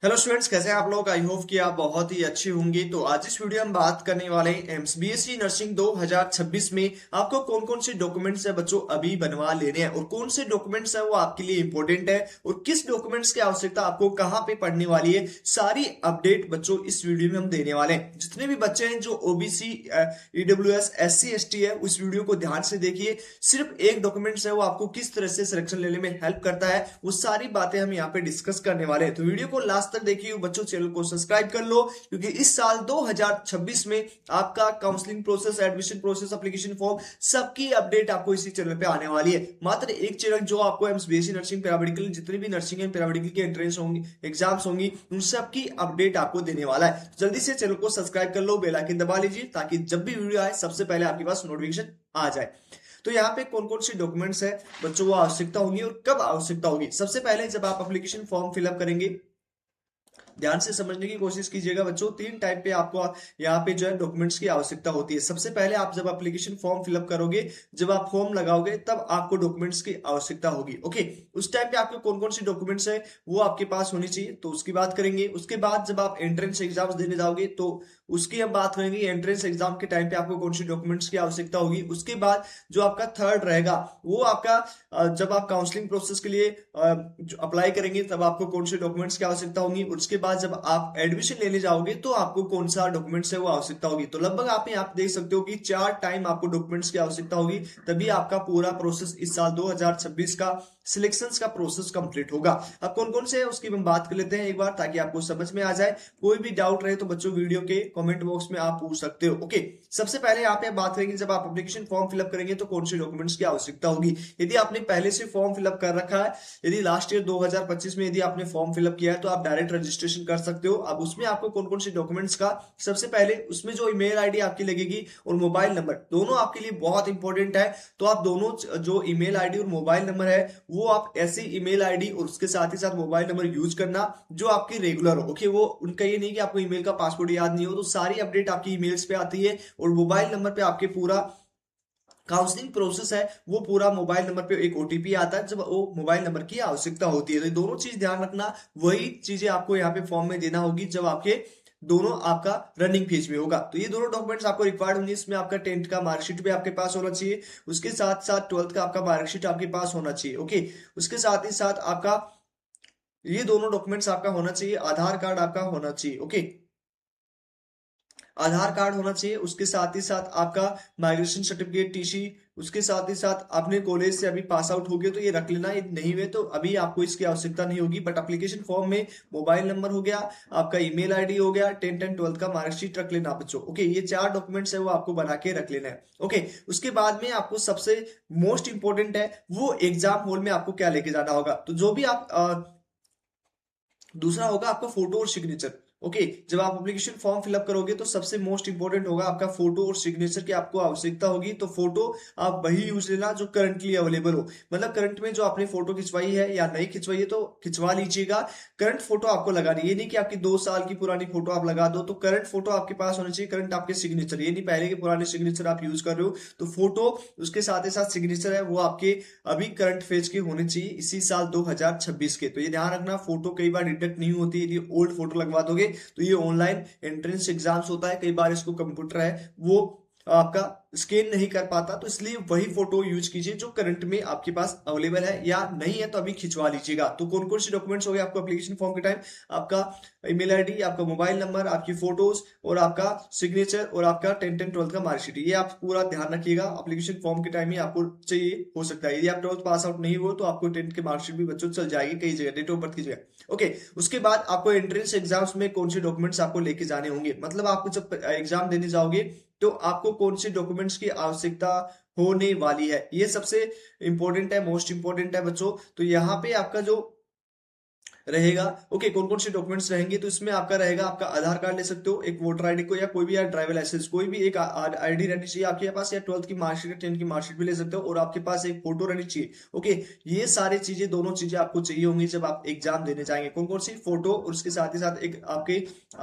Hello students, कैसे हैं आप लोग। आई होप कि आप बहुत ही अच्छे होंगे। तो आज इस वीडियो में हम बात करने वाले हैं बीएससी नर्सिंग 2026 में आपको कौन कौन से डॉक्यूमेंट्स है बच्चों अभी बनवा लेने हैं और कौन से डॉक्यूमेंट्स है वो आपके लिए इंपॉर्टेंट है और किस डॉक्यूमेंट्स की आवश्यकता आपको कहाँ पे पड़ने वाली है। सारी अपडेट बच्चों इस वीडियो में हम देने वाले हैं। जितने भी बच्चे हैं जो ओबीसी, ईडब्ल्यूएस, SC ST है, उस वीडियो को ध्यान से देखिए। सिर्फ एक डॉक्यूमेंट्स है वो आपको किस तरह से सिलेक्शन लेने में हेल्प करता है, वो सारी बातें हम यहाँ पे डिस्कस करने वाले हैं। तो वीडियो को लास्ट तक देखिए बच्चों, चैनल को सब्सक्राइब कर लो क्योंकि इस साल 2026 में आपका counselling process, admission process, application form सबकी अपडेट आपको इसी चैनल पे आने वाली है। मात्र एक चैनल जो आपको बीएससी नर्सिंग, पैरामेडिकल, जितने भी नर्सिंग एंड पैरामेडिकल की एंट्रेंस होंगी, एग्जाम्स होंगी, उन सबकी अपडेट आपको देने वाला है। तो जल्दी से चैनल को सब्सक्राइब कर लो, बेल आइकन दबा लीजिए ताकि जब भी वीडियो आए सबसे पहले आपके पास नोटिफिकेशन आ जाए। तो यहाँ पे कौन कौन सी डॉक्यूमेंट्स है बच्चों वो आवश्यकता होगी और कब आवश्यकता होगी। सबसे पहले जब आप एप्लीकेशन फॉर्म फिलअप करेंगे, ध्यान से समझने की कोशिश कीजिएगा बच्चों। तीन टाइप पे आपको यहाँ पे जो है डॉक्यूमेंट्स की आवश्यकता होती है। सबसे पहले आप जब एप्लीकेशन फॉर्म फिलअप करोगे, जब आप फॉर्म लगाओगे, तब आपको डॉक्यूमेंट्स की आवश्यकता होगी। ओके, उस टाइम पे आपके कौन कौन सी डॉक्यूमेंट्स है वो आपके पास होनी चाहिए, तो उसकी बात करेंगे। उसके बाद जब आप एंट्रेंस एग्जाम्स देने जाओगे तो उसकी हम बात करेंगे। एंट्रेंस एग्जाम के टाइम पे आपको कौन सी डॉक्यूमेंट्स की आवश्यकता होगी। उसके बाद जो आपका थर्ड रहेगा वो आपका जब आप काउंसलिंग प्रोसेस के लिए अप्लाई करेंगे तब आपको कौन से डॉक्यूमेंट्स की आवश्यकता होगी। उसके बाद जब आप एडमिशन लेने जाओगे तो आपको कौन सा डॉक्यूमेंट्स है वो आवश्यकता होगी। तो लगभग आप यहाँ देख सकते हो कि 4 टाइम आपको डॉक्यूमेंट्स की आवश्यकता होगी, तभी आपका पूरा प्रोसेस इस साल 2026 का सिलेक्शंस का प्रोसेस कंप्लीट होगा। अब कौन कौन से है उसकी हम बात कर लेते हैं एक बार, ताकि आपको समझ में आ जाए। कोई भी डाउट रहे तो बच्चों वीडियो के कमेंट बॉक्स में आप पूछ सकते हो। ओके, सबसे पहले यहाँ पे बात करेंगे जब आप एप्लीकेशन फॉर्म फिलअप करेंगे तो कौन से डॉक्यूमेंट्स की आवश्यकता होगी। यदि आपने पहले से फॉर्म फिलअप कर रखा है, यदि लास्ट ईयर 2025 में यदि आपने फॉर्म फिलअप किया है तो आप डायरेक्ट रजिस्ट्रेशन कर सकते हो। अब उसमें आपको कौन कौन से डॉक्यूमेंट्स का, सबसे पहले उसमें जो ईमेल आईडी आपकी लगेगी और मोबाइल नंबर, दोनों आपके लिए बहुत इंपॉर्टेंट है। तो आप दोनों जो ईमेल आईडी और मोबाइल नंबर है वो आप ऐसी ईमेल आईडी और उसके साथ ही साथ मोबाइल नंबर यूज करना जो आपकी रेगुलर हो। ओके, वो उनका ये नहीं कि आपको ईमेल का पासवर्ड याद नहीं हो, तो सारी अपडेट आपकी ईमेल्स पे आती है और मोबाइल नंबर पे आपके पूरा काउंसलिंग प्रोसेस है वो पूरा मोबाइल नंबर पे एक ओटीपी आता है जब वो मोबाइल नंबर की आवश्यकता होती है। तो दोनों चीज ध्यान रखना, वही चीजें आपको यहाँ पे फॉर्म में देना होगी जब आपके दोनों आपका रनिंग फेज में होगा। तो ये दोनों डॉक्यूमेंट्स आपको रिक्वायर्ड होंगे। इसमें आपका 10th का मार्कशीट भी आपके पास होना चाहिए, उसके साथ साथ 12th का आपका मार्कशीट आपके पास होना चाहिए। ओके, उसके साथ ही साथ आपका ये दोनों डॉक्यूमेंट्स आपका होना चाहिए। आधार कार्ड आपका होना चाहिए। ओके, आधार कार्ड होना चाहिए। उसके साथ ही साथ आपका माइग्रेशन सर्टिफिकेट, टीसी, उसके साथ ही साथ अपने कॉलेज से अभी पास आउट हो गए तो ये रख लेना। ये नहीं हुए तो अभी आपको इसकी आवश्यकता नहीं होगी। बट एप्लीकेशन फॉर्म में मोबाइल नंबर हो गया, आपका ईमेल आईडी हो गया, 10th एंड 12th का मार्कशीट रख लेना बच्चों। ओके, ये 4 डॉक्यूमेंट्स है वो आपको बना के रख लेना है। ओके, उसके बाद में आपको सबसे मोस्ट इंपॉर्टेंट है वो एग्जाम हॉल में आपको क्या लेके जाना होगा। तो जो भी आप दूसरा होगा आपका फोटो और सिग्नेचर। ओके, जब आप एप्लीकेशन फॉर्म फिलअप करोगे तो सबसे मोस्ट इंपॉर्टेंट होगा आपका फोटो और सिग्नेचर की आपको आवश्यकता होगी। तो फोटो आप वही यूज लेना जो करंटली अवेलेबल हो, मतलब करंट में जो आपने फोटो खिंचवाई है या नहीं खिंचवाई है तो खिंचवा लीजिएगा। करंट फोटो आपको लगानी, ये नहीं कि आपकी 2 साल की पुरानी फोटो आप लगा दो। तो करंट फोटो आपके पास होना चाहिए, करंट आपके सिग्नेचर, ये नहीं पहले के पुराने सिग्नेचर आप यूज कर रहे हो। तो फोटो उसके साथ ही साथ सिग्नेचर है वो आपके अभी करंट फेज के होने चाहिए इसी साल 2026 के। तो ये ध्यान रखना, फोटो कई बार डिटेक्ट नहीं होती। यदि ओल्ड फोटो लगवा दोगे तो ये ऑनलाइन एंट्रेंस एग्जाम्स होता है, कई बार इसको कंप्यूटर है वो आपका स्कैन नहीं कर पाता, तो इसलिए वही फोटो यूज कीजिए जो करंट में आपके पास अवेलेबल है, या नहीं है तो अभी खिंचवा लीजिएगा। तो कौन कौन से डॉक्यूमेंट्स हो गए आपको एप्लीकेशन फॉर्म के टाइम, आपका ईमेल आईडी, आपका मोबाइल नंबर, आपकी फोटोज और आपका सिग्नेचर और आपका 10th एंड 12th का मार्कशीट, ये आप पूरा ध्यान रखिएगा। एप्लीकेशन फॉर्म के टाइम ही आपको चाहिए। हो सकता है यदि आप 12th पास आउट नहीं हो तो आपको 10th के मार्कशीट भी बच्चों चल जाएगी कई जगह, डेट ऑफ बर्थ की जगह। ओके, उसके बाद आपको एंट्रेंस एग्जाम्स में कौन से डॉक्यूमेंट्स आपको लेके जाने होंगे, मतलब आपको जब एग्जाम देने जाओगे तो आपको कौन से डॉक्यूमेंट्स की आवश्यकता होने वाली है, ये सबसे इंपॉर्टेंट है, मोस्ट इंपॉर्टेंट है बच्चों। तो यहाँ पे आपका जो रहेगा, ओके, कौन कौन से डॉक्यूमेंट्स रहेंगे, तो इसमें आपका रहेगा, आपका आधार कार्ड ले सकते हो, एक वोटर आईडी को, या कोई भी यार ड्राइवर लाइसेंस, कोई भी एक आईडी रहनी चाहिए आपके पास, या 12th की मार्कशीट, 10th की मार्कशीट भी ले सकते हो, और आपके पास एक फोटो रहनी चाहिए। ओके, ये सारी चीजें, दोनों चीजें आपको चाहिए होंगी जब आप एग्जाम देने जाएंगे। कौन कौन सी, फोटो और उसके साथ ही साथ एक आपके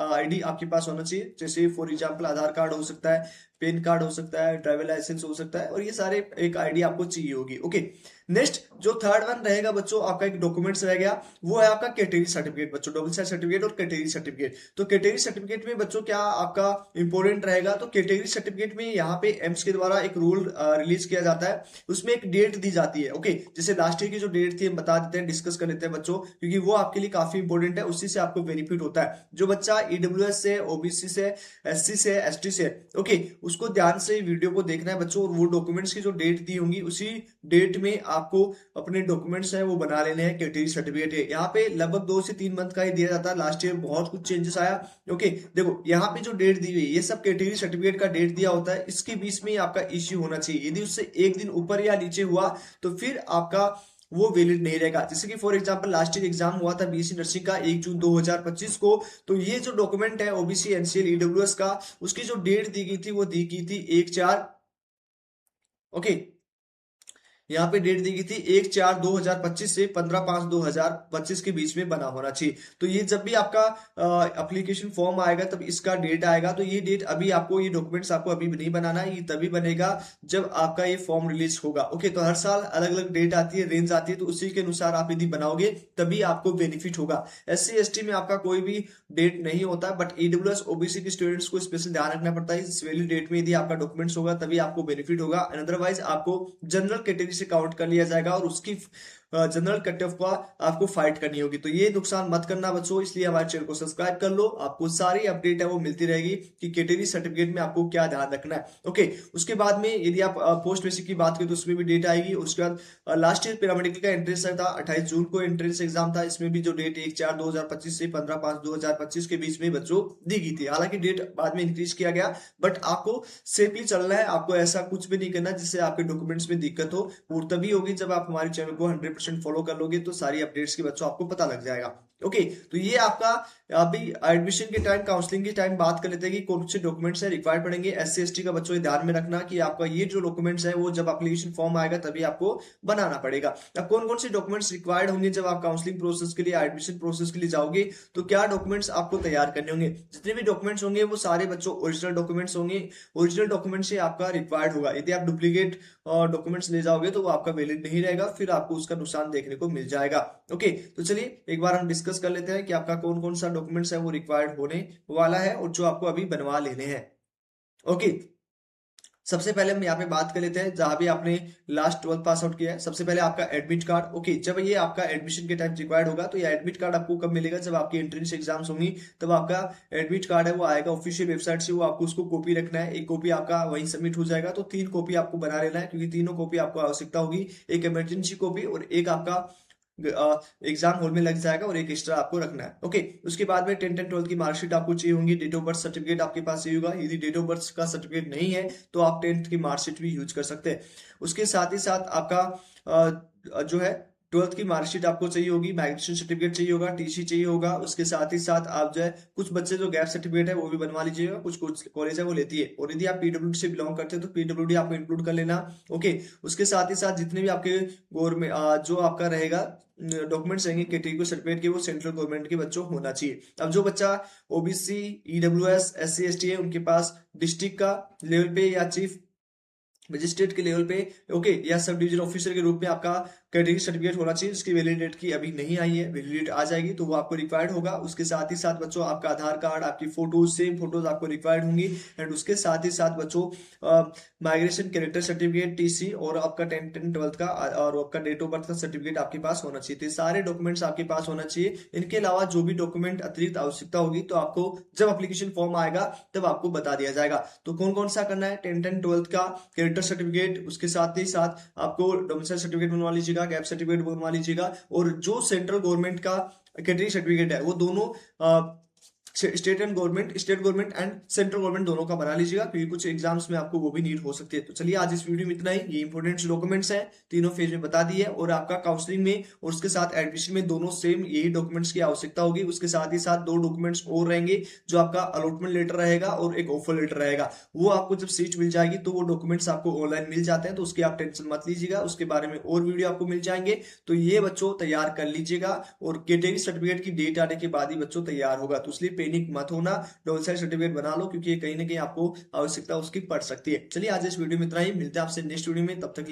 आईडी आपके पास होना चाहिए, जैसे फॉर एग्जाम्पल आधार कार्ड हो सकता है, पैन कार्ड हो सकता है, ड्राइवर लाइसेंस हो सकता है, और ये सारे एक आईडी आपको चाहिए होगी। ओके, नेक्स्ट जो थर्ड वन रहेगा बच्चों, आपका एक डॉक्यूमेंट्स रह गया, वो है आपका कैटेगरी सर्टिफिकेट बच्चों, डोमिसाइल सर्टिफिकेट और कैटेगरी सर्टिफिकेट। तो कैटेगरी सर्टिफिकेट में बच्चों क्या आपका इंपॉर्टेंट रहेगा, तो कैटेगरी सर्टिफिकेट में यहाँ पे एम्स के द्वारा एक रूल रिलीज किया जाता है, उसमें एक डेट दी जाती है। ओके, जैसे लास्ट ईयर की जो डेट थी हम बता देते हैं, डिस्कस कर लेते हैं बच्चों, क्योंकि वो आपके लिए काफी इंपॉर्टेंट है, उसी से आपको बेनिफिट होता है। जो बच्चा ईडब्ल्यूएस से, ओबीसी से, एससी से, एसटी से, ओके, उसको ध्यान से वीडियो को देखना है बच्चों, और वो डॉक्यूमेंट्स की जो डेट दी होंगी उसी डेट में आपको अपने डॉक्यूमेंट्स हैं वो बना लेने हैं। कैटेगरी सर्टिफिकेट है यहाँ पे लगभग 2 से 3 मंथ का ही दिया जाता है, लास्ट ईयर बहुत कुछ चेंजेस आया। ओके, देखो यहाँ पे जो डेट दी हुई है ये सब कैटेगरी सर्टिफिकेट का डेट दिया होता है, इसके बीच में आपका इश्यू होना चाहिए। यदि उससे एक दिन ऊपर या नीचे हुआ तो फिर आपका वो वैलिड नहीं रहेगा। जैसे कि for example last year exam हुआ था बीएससी नर्सिंग का 1 जून 2025 को, तो ये जो डॉक्यूमेंट है ओबीसी एनसीएल ईडब्ल्यूएस का, उसकी जो डेट दी गई थी वो दी गई थी 1/4। ओके, यहाँ पे डेट दी गई थी 1/4/2025 से 15/5/2025 के बीच में बना होना चाहिए। तो ये जब भी आपका एप्लीकेशन फॉर्म आएगा तब इसका डेट आएगा, तो ये डेट अभी आपको, ये डॉक्यूमेंट्स आपको अभी नहीं बनाना है, ये तभी बनेगा जब आपका ये फॉर्म रिलीज होगा। ओके, तो हर साल अलग अलग डेट आती है, रेंज आती है, तो उसी के अनुसार आप यदि बनाओगे तभी आपको बेनिफिट होगा। एससी एसटी में आपका कोई भी डेट नहीं होता, बट ईडब्ल्यूएस ओबीसी के स्टूडेंट्स को स्पेशल ध्यान रखना पड़ता है, इस वैलिड डेट में यदि आपका डॉक्यूमेंट्स होगा तभी आपको बेनिफिट होगा, अदरवाइज आपको जनरल कैटेगरी से काउंट कर लिया जाएगा और उसकी जनरल कट ऑफ का आपको फाइट करनी होगी। तो ये नुकसान मत करना बच्चों, इसलिए हमारे चैनल को सब्सक्राइब कर लो, आपको सारी अपडेट है वो मिलती रहेगी कि कैटेगरी सर्टिफिकेट में आपको क्या ध्यान रखना है। ओके, उसके बाद में यदि आप पोस्ट बेसिक की बात करें तो उसमें भी डेट आएगी। उसके बाद लास्ट ईयर पैरामेडिकल का एंट्रेंस था, 28 जून को एंट्रेंस एग्जाम था, इसमें भी जो डेट 1/4/2025 से 15/5/2025 के बीच में बच्चों दी गई थी। हालांकि डेट बाद में इंक्रीज किया गया, बट आपको सेफली चलना है, आपको ऐसा कुछ भी नहीं करना जिससे आपके डॉक्यूमेंट्स में दिक्कत हो, और तभी होगी जब आप हमारे चैनल को 100% फॉलो कर लोगे, तो सारी अपडेट्स के बच्चों आपको पता लग जाएगा। ओके, तो ये आपका अभी एडमिशन के टाइम, काउंसलिंग के टाइम बात कर लेते हैं कि कौन से डॉक्यूमेंट्स है रिक्वायर्ड पड़ेंगे। एससी एसटी का बच्चों ध्यान में रखना कि आपका ये जो डॉक्यूमेंट्स है वो जब एप्लीकेशन फॉर्म आएगा तभी आपको बनाना पड़ेगा। अब कौन कौन से डॉक्यूमेंट्स रिक्वायर्ड होंगे जब आप काउंसलिंग प्रोसेस के लिए, एडमिशन प्रोसेस के लिए जाओगे, तो क्या डॉक्यूमेंट्स आपको तैयार करने होंगे। जितने भी डॉक्यूमेंट्स होंगे वो सारे बच्चों ओरिजिनल डॉक्यूमेंट्स होंगे, ओरिजिनल डॉक्यूमेंट से आपका रिक्वायर्ड होगा। यदि आप डुप्लीकेट डॉक्यूमेंट्स ले जाओगे तो वो आपका वैलिड नहीं रहेगा, फिर आपको उसका नुकसान देखने को मिल जाएगा। ओके, तो चलिए एक बार हम डिस्कस कर लेते हैं कि आपका कौन कौन सा डॉक्यूमेंट्स है वो रिक्वायर्ड होने वाला है और जो आपको अभी बनवा लेने हैं। ओके, सबसे पहले हम यहाँ पे बात कर लेते हैं जहां भी आपने लास्ट 12th पास आउट किया है। सबसे पहले आपका एडमिट कार्ड। ओके, जब ये आपका एडमिशन के टाइम रिक्वायर्ड होगा तो ये एडमिट कार्ड आपको कब मिलेगा, जब आपकी एंट्रेंस एग्जाम्स होंगी तब आपका एडमिट कार्ड है वो आएगा ऑफिशियल वेबसाइट से, वो आपको उसको कॉपी रखना है, एक कॉपी आपका वहीं सबमिट हो जाएगा। तो 3 कॉपी आपको बना लेना है, क्योंकि तीनों कॉपी आपको आवश्यकता होगी, एक इमरजेंसी कॉपी और एक आपका एग्जाम हॉल में लग जाएगा और एक एक्स्ट्रा आपको रखना है। ओके, उसके बाद में 10th 12th की मार्कशीट आपको चाहिए होंगी, डेट ऑफ बर्थ सर्टिफिकेट आपके पास चाहिए होगा। यदि डेट ऑफ बर्थ का सर्टिफिकेट नहीं है तो आप 10th की मार्कशीट भी यूज कर सकते हैं। उसके साथ ही साथ आपका जो है 12th की मार्कशीट आपको चाहिए होगी, माइग्रेशन सर्टिफिकेट चाहिए होगा, टीसी चाहिए होगा। उसके साथ ही साथ आप जो है कुछ बच्चे जो गैप सर्टिफिकेट है वो भी बनवा लीजिएगा, कुछ कॉलेज है वो लेती है। और यदि आप पीडब्ल्यूडी से बिलोंग करते हैं तो पीडब्ल्यूडी आपको इंक्लूड कर लेना। ओके, उसके साथ ही साथ जितने भी आपके गवर्नमेंट जो आपका रहेगा डॉक्यूमेंट्स रहेंगे कैटेगरी सर्टिफिकेट के, वो सेंट्रल गवर्नमेंट के बच्चों होना चाहिए। अब जो बच्चा ओबीसी, ईडब्ल्यूएस, एससी एसटी है उनके पास डिस्ट्रिक्ट का लेवल पे या चीफ मजिस्ट्रेट के लेवल पे, ओके, या सब डिवीजन ऑफिसर के रूप में आपका कैटेगरी सर्टिफिकेट होना चाहिए, जिसकी वैलिडेट की अभी नहीं आई है, वैलिडेट आ जाएगी तो वो आपको रिक्वायर्ड होगा। उसके साथ ही साथ बच्चों आपका आधार कार्ड, आपकी फोटोज, सेम फोटोज आपको रिक्वायर्ड होंगी। एंड उसके साथ ही साथ बच्चों माइग्रेशन कैरेक्टर सर्टिफिकेट, टीसी और आपका 10th 12th का और आपका डेट ऑफ बर्थ का सर्टिफिकेट आपके पास होना चाहिए। तो सारे डॉक्यूमेंट्स आपके पास होना चाहिए। इनके अलावा जो भी डॉक्यूमेंट अतिरिक्त आवश्यकता होगी तो आपको जब एप्लीकेशन फॉर्म आएगा तब आपको बता दिया जाएगा। तो कौन कौन सा करना है, 10th 12th का कैरेक्टर सर्टिफिकेट, उसके साथ ही साथ आपको डोमिसाइल सर्टिफिकेट बनवा लीजिएगा, गैप सर्टिफिकेट बनवा लीजिएगा, और जो सेंट्रल गवर्नमेंट का कैटेगरी सर्टिफिकेट है वो दोनों state government and central government दोनों का बना लीजिएगा, क्योंकि कुछ एग्जाम्स में आपको वो भी नीड हो सकती है। तो चलिए आज इस वीडियो में इतना ही। ये इंपोर्टेंट डॉक्यूमेंट्स हैं, तीनों फेज में बता दी है, और आपका काउंसलिंग में और उसके साथ एडमिशन में दोनों सेम यही डॉक्यूमेंट्स की आवश्यकता होगी। उसके साथ ही साथ 2 डॉक्यूमेंट्स और रहेंगे, जो आपका अलॉटमेंट लेटर रहेगा और एक ऑफर लेटर रहेगा। वो आपको जब सीट मिल जाएगी तो वो डॉक्यूमेंट्स आपको ऑनलाइन मिल जाते हैं, तो उसकी आप टेंशन मत लीजिएगा, उसके बारे में और वीडियो आपको मिल जाएंगे। तो ये बच्चों तैयार कर लीजिएगा, और कैटेगरी सर्टिफिकेट की डेट आने के बाद ही बच्चों तैयार होगा, तो इसलिए पैनिक मत होना, डोमिसाइल सर्टिफिकेट बना लो, क्योंकि कहीं ना कहीं आपको आवश्यकता उसकी पड़ सकती है। चलिए आज इस वीडियो में इतना ही, मिलते हैं आपसे नेक्स्ट वीडियो में, तब तक